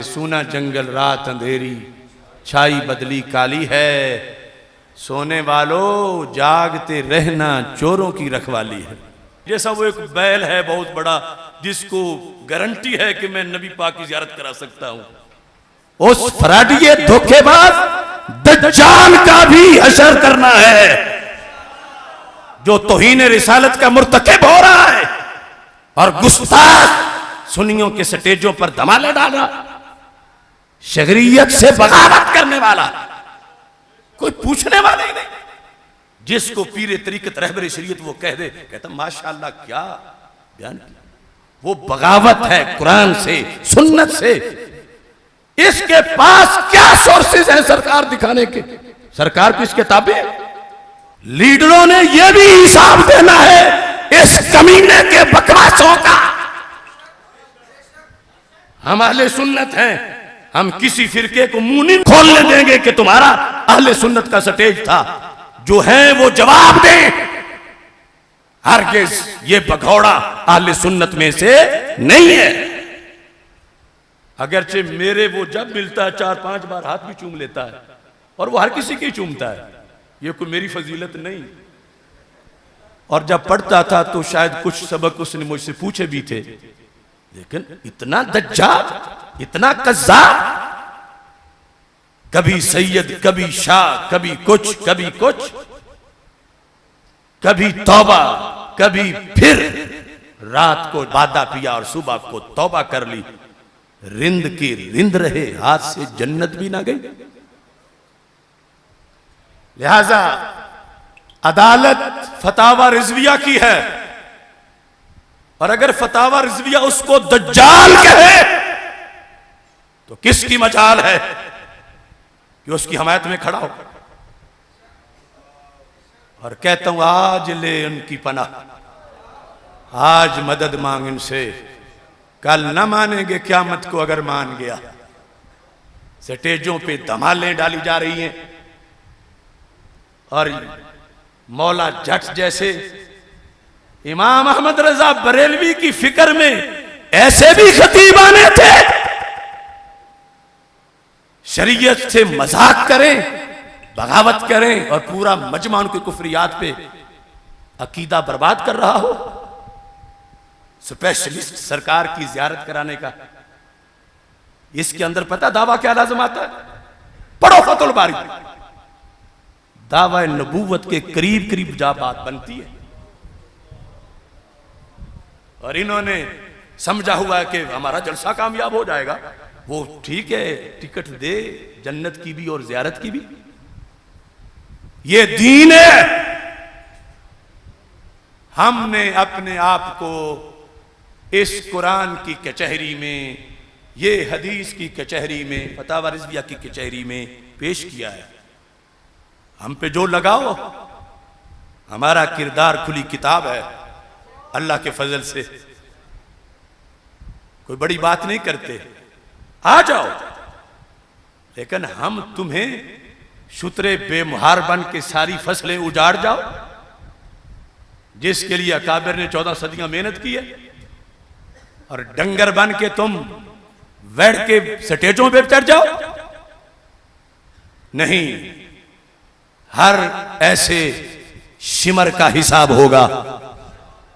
सूना जंगल रात अंधेरी छाई बदली काली है, सोने वालों जागते रहना चोरों की रखवाली है। जैसा वो एक बैल है बहुत बड़ा जिसको गारंटी है कि मैं नबी पाक की ज़ियारत करा सकता हूं, उस फराडिये धोखेबाज दज्जाल का भी हशर करना है जो तौहीन रिसालत का मुर्तकिब हो रहा है और गुस्ताख सुन्नियों के स्टेजों पर धमाले डाल रहा, शरीयत से बगावत करने वाला, कोई पूछने वाला ही नहीं। जिसको पीरे तरीकत रहबरे शरीयत वो कह दे, कहता माशाअल्लाह क्या बयान किया, वो बगावत है कुरान से सुन्नत से। इसके पास क्या सोर्सेज हैं सरकार दिखाने के, सरकार की इसके ताबे। लीडरों ने यह भी हिसाब देना है इस कमीने के बकवासों का। हम अहले सुन्नत हैं, हम किसी फिरके को मुंह नहीं खोलने देंगे कि तुम्हारा अहले सुन्नत का स्टेज था। जो है वो जवाब दें। हरगिज़ ये भगौड़ा अहले सुन्नत में से नहीं है। अगरचे मेरे वो जब मिलता है 4-5 बार हाथ भी चूम लेता है और वो हर किसी की चूमता है, ये कोई मेरी फजीलत नहीं। और जब पढ़ता था तो शायद कुछ सबक उसने मुझसे पूछे भी थे, लेकिन इतना दज्जाल, इतना कज़्ज़ाब, कभी सैयद कभी शाह, कभी कुछ कभी कुछ, कभी तौबा कभी फिर रात को बादा पिया और सुबह को तौबा कर ली। रिंद की रिंद रहे, हाथ से जन्नत भी ना गई। लिहाजा अदालत फतावा रिजविया की है, और अगर फतावा रिजविया उसको दज्जाल कहे तो किसकी मजाल है कि उसकी हमायत में खड़ा हो। और कहता हूं आज ले उनकी पनाह, आज मदद मांग इनसे, कल न मानेंगे क़यामत को अगर मान गया। स्टेजों पे धमालें डाली जा रही हैं और मौला जट जैसे इमाम अहमद रजा बरेलवी की फिक्र में ऐसे भी खतीब आने थे, शरीयत से मजाक करें, बगावत करें और पूरा मजमा उनके कुफरियात पे अकीदा बर्बाद कर रहा हो। स्पेशलिस्ट सरकार की ज़ियारत कराने का इसके अंदर पता दावा क्या लाज़िम आता है, पढ़ो फतुल बारी, दावा नबूवत के करीब करीब जा बात बनती है। और इन्होंने समझा हुआ है कि हमारा जलसा कामयाब हो जाएगा। वो ठीक है, टिकट दे जन्नत की भी और ज़ियारत की भी, ये दीन है। हमने अपने आप को इस कुरान की कचहरी में, ये हदीस की कचहरी में, फतावा रिजविया की कचहरी में पेश किया है। हम पे जो लगाओ, हमारा किरदार खुली किताब है। अल्लाह के फजल से कोई बड़ी बात नहीं करते, आ जाओ, लेकिन हम तुम्हें शुतरे बेमुहार बन के सारी फसलें उजाड़ जाओ, जिसके लिए अकाबिर ने 14 सदियां मेहनत की है, और डंगर बन के तुम बैठ के स्टेजों पे चढ़ जाओ। नहीं, हर ऐसे शिमर का हिसाब होगा